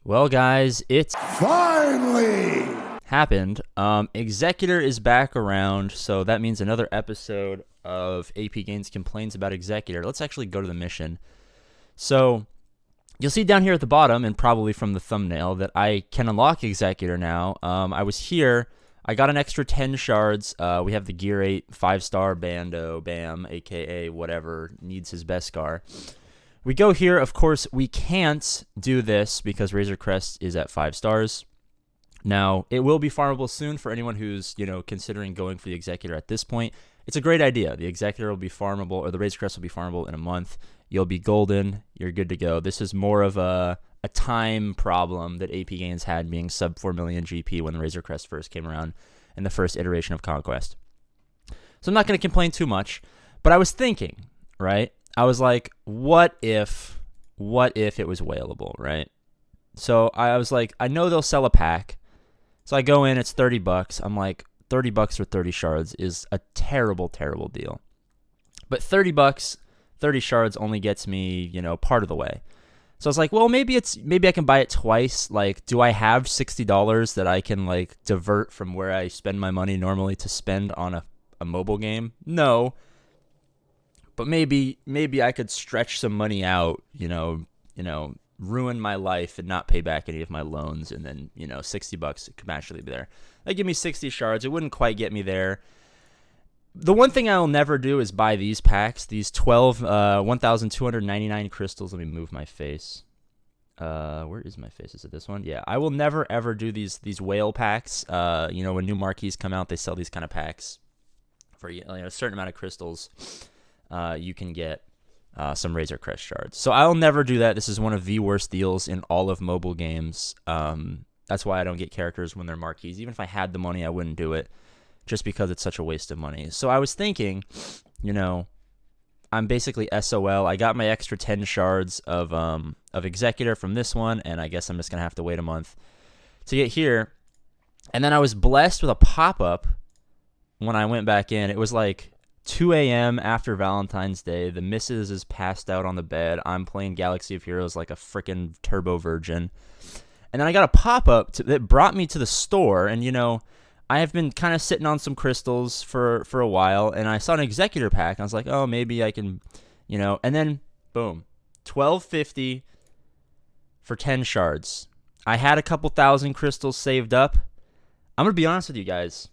Well, guys, it's Finally! happened. Executor is back around, so that means another episode of AP Gains Complains About Executor. Let's actually go to the mission. So, you'll see down here at the bottom, and probably from the thumbnail, that I can unlock Executor now. I was here. I got an extra 10 shards. We have the Gear 8 5-star Bando, Bam, a.k.a. whatever, needs his best scar. We go here. Of course, we can't do this because Razor Crest is at 5 stars. Now, it will be farmable soon for anyone who's, considering going for the Executor at this point. It's a great idea. The Executor will be farmable, or the Razor Crest will be farmable in a month. You'll be golden. You're good to go. This is more of a time problem that APGAINS had, being sub 4 million GP when the Razor Crest first came around in the first iteration of Conquest. So I'm not going to complain too much, but I was thinking, right? I was like, what if it was whaleable, right? So I was like, I know they'll sell a pack. So I go in, it's $30. I'm like, $30 for 30 shards is a terrible, terrible deal. But $30, 30 shards only gets me, part of the way. So I was like, well, maybe I can buy it twice. Like, do I have $60 that I can divert from where I spend my money normally to spend on a mobile game? No. But maybe I could stretch some money out, ruin my life and not pay back any of my loans, and then, $60 could actually be there. They give me 60 shards. It wouldn't quite get me there. The one thing I will never do is buy these packs, these 1,299 crystals. Let me move my face. Where is my face? Is it this one? Yeah, I will never ever do these whale packs. When new marquees come out, they sell these kind of packs for a certain amount of crystals. You can get some Razor Crest shards. So I'll never do that. This is one of the worst deals in all of mobile games. That's why I don't get characters when they're marquees. Even if I had the money, I wouldn't do it, just because it's such a waste of money. So I was thinking, I'm basically SOL. I got my extra 10 shards of Executor from this one, and I guess I'm just going to have to wait a month to get here. And then I was blessed with a pop-up when I went back in. It was like 2 a.m. after Valentine's Day. The missus is passed out on the bed. I'm playing Galaxy of Heroes like a freaking turbo virgin. And then I got a pop-up that brought me to the store. And, I have been kind of sitting on some crystals for a while. And I saw an Executor pack. And I was like, oh, maybe I can, And then, boom, $12.50 for 10 shards. I had a couple thousand crystals saved up. I'm going to be honest with you guys.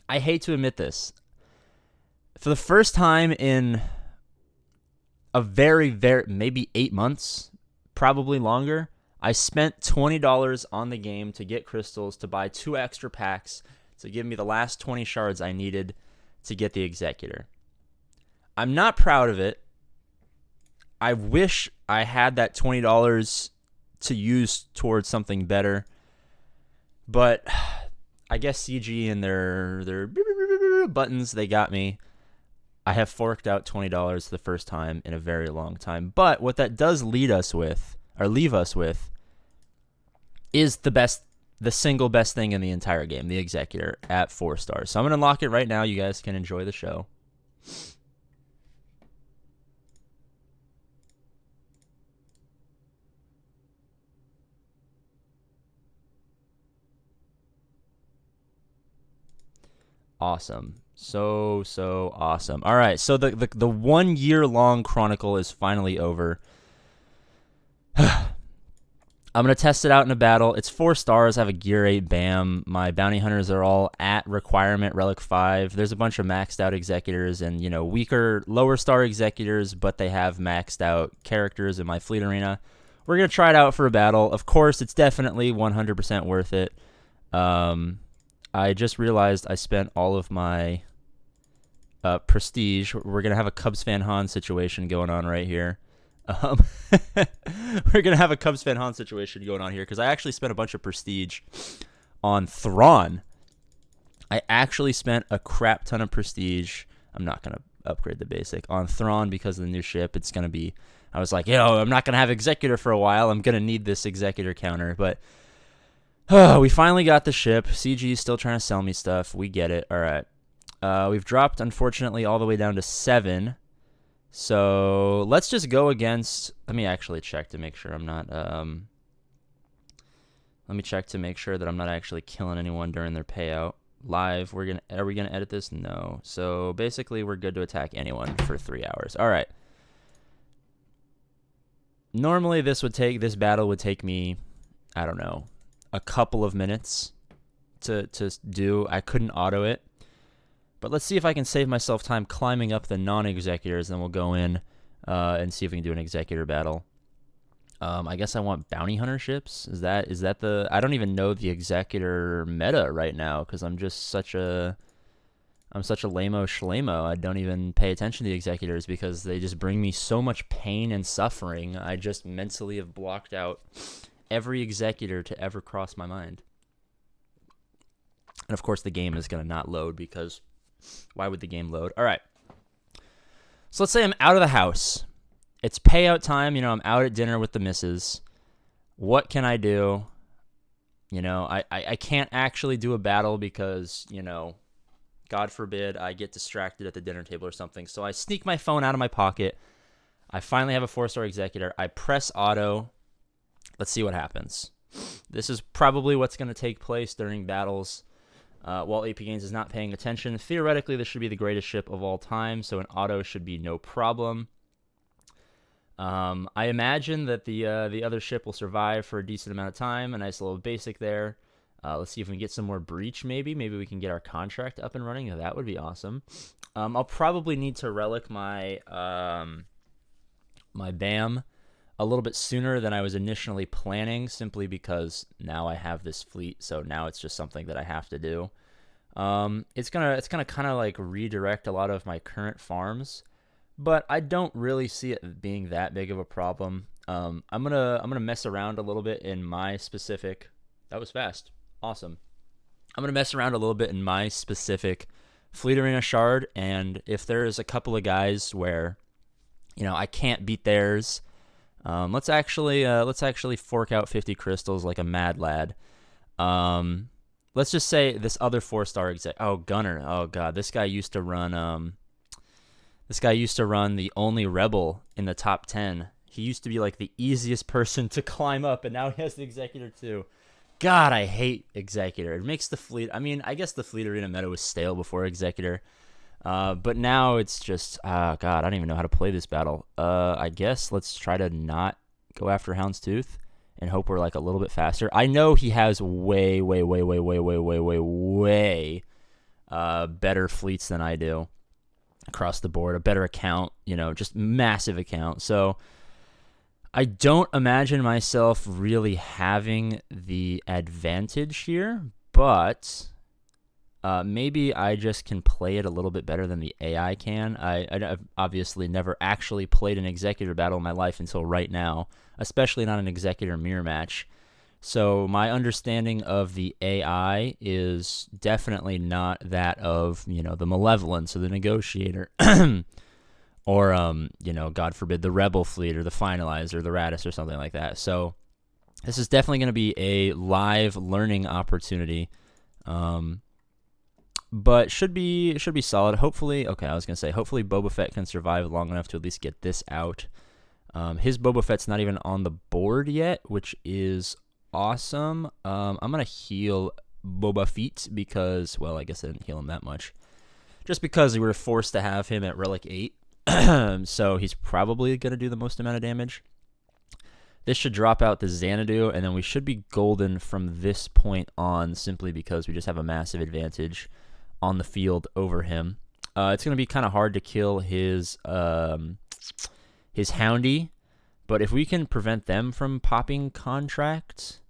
I hate to admit this. For the first time in a very, very, maybe 8 months, probably longer, I spent $20 on the game to get crystals, to buy 2 extra packs, to give me the last 20 shards I needed to get the Executor. I'm not proud of it. I wish I had that $20 to use towards something better. But I guess CG and their buttons, they got me. I have forked out $20 for the first time in a very long time. But what that does leave us with is the single best thing in the entire game, the Executor at 4 stars. So I'm going to unlock it right now. You guys can enjoy the show. Awesome. So awesome. All right, so the 1 year long chronicle is finally over. I'm going to test it out in a battle. It's 4 stars. I have a Gear 8 Bam. My bounty hunters are all at requirement Relic 5. There's a bunch of maxed out Executors and, weaker, lower star Executors, but they have maxed out characters in my fleet arena. We're going to try it out for a battle. Of course, it's definitely 100% worth it. I just realized I spent all of my prestige. We're going to have a Cubs fan Han situation going on right here. We're going to have a Cubs fan Han situation going on here because I actually spent a bunch of prestige on Thrawn. I actually spent a crap ton of prestige. I'm not going to upgrade the basic on Thrawn because of the new ship. It's going to be, I was like, I'm not going to have Executor for a while. I'm going to need this Executor counter. But we finally got the ship. CG is still trying to sell me stuff. We get it. All right. We've dropped, unfortunately, all the way down to 7. So let's just go against. Let me actually check to make sure I'm not. Let me check to make sure that I'm not actually killing anyone during their payout. Live, are we gonna edit this? No. So basically we're good to attack anyone for 3 hours. All right. Normally this battle would take me, I don't know, a couple of minutes to do. I couldn't auto it. But let's see if I can save myself time climbing up the non-executors, then we'll go in and see if we can do an executor battle. I guess I want bounty hunter ships. Is that the? I don't even know the executor meta right now because I'm such a lame-o schlemo. I don't even pay attention to the executors because they just bring me so much pain and suffering. I just mentally have blocked out every executor to ever cross my mind. And of course the game is going to not load because why would the game load? All right. So let's say I'm out of the house. It's payout time. I'm out at dinner with the missus. What can I do? I can't actually do a battle because, God forbid I get distracted at the dinner table or something. So I sneak my phone out of my pocket. I finally have a 4-star executor. I press auto. Let's see what happens. This is probably what's going to take place during battles while APGAINS is not paying attention. Theoretically, this should be the greatest ship of all time, so an auto should be no problem. I imagine that the other ship will survive for a decent amount of time. A nice little basic there. Let's see if we can get some more breach, maybe. Maybe we can get our contract up and running. That would be awesome. I'll probably need to relic my my BAM a little bit sooner than I was initially planning, simply because now I have this fleet, so now it's just something that I have to do. It's gonna kind of like redirect a lot of my current farms, but I don't really see it being that big of a problem. I'm gonna mess around a little bit in my specific. That was fast. Awesome. I'm gonna mess around a little bit in my specific fleet arena shard, and if there's a couple of guys where I can't beat theirs, let's actually fork out 50 crystals like a mad lad. Let's just say this other 4-star exec. Oh, Gunner. Oh god, this guy used to run the only rebel in the top 10. He used to be like the easiest person to climb up, and now he has the executor too. God, I hate executor. It makes the fleet. I mean, I guess the fleet arena meta was stale before executor. But now it's just, God, I don't even know how to play this battle. I guess let's try to not go after Houndstooth and hope we're like a little bit faster. I know he has way better fleets than I do across the board, a better account, just massive account. So I don't imagine myself really having the advantage here, but maybe I just can play it a little bit better than the AI can. I've obviously never actually played an executor battle in my life until right now, especially not an executor mirror match. So my understanding of the AI is definitely not that of, the Malevolence or the Negotiator or, God forbid, the Rebel Fleet or the Finalizer or the Radis or something like that. So this is definitely going to be a live learning opportunity. But should be solid. Hopefully, hopefully Boba Fett can survive long enough to at least get this out. His Boba Fett's not even on the board yet, which is awesome. I'm going to heal Boba Fett because, well, I guess I didn't heal him that much. Just because we were forced to have him at Relic 8. So he's probably going to do the most amount of damage. This should drop out the Xanadu, and then we should be golden from this point on, simply because we just have a massive advantage on the field over him. It's going to be kind of hard to kill his Houndy, but if we can prevent them from popping contract,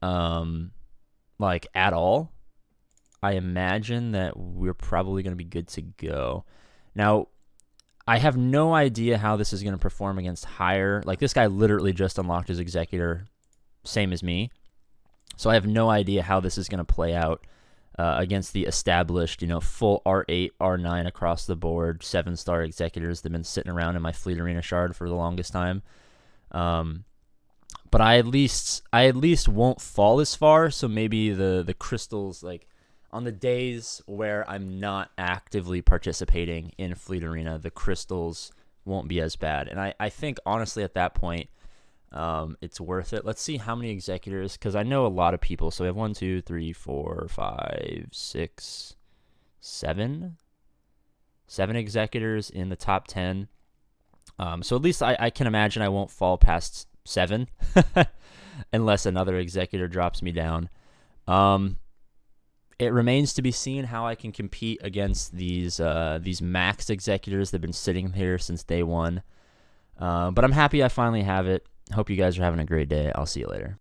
like at all, I imagine that we're probably going to be good to go. Now, I have no idea how this is going to perform against higher. Like, this guy literally just unlocked his executor, same as me. So I have no idea how this is going to play out against the established, full R8, R9 across the board, 7-star executors that have been sitting around in my fleet arena shard for the longest time. But I at least won't fall as far. So maybe the crystals, like, on the days where I'm not actively participating in Fleet Arena, the crystals won't be as bad. And I think, honestly, at that point, It's worth it. Let's see how many executors, because I know a lot of people. So we have 1, 2, 3, 4, 5, 6, 7 executors in the top 10. So at least I can imagine I won't fall past 7 unless another executor drops me down. It remains to be seen how I can compete against these maxed executors that have been sitting here since day one. But I'm happy I finally have it. Hope you guys are having a great day. I'll see you later.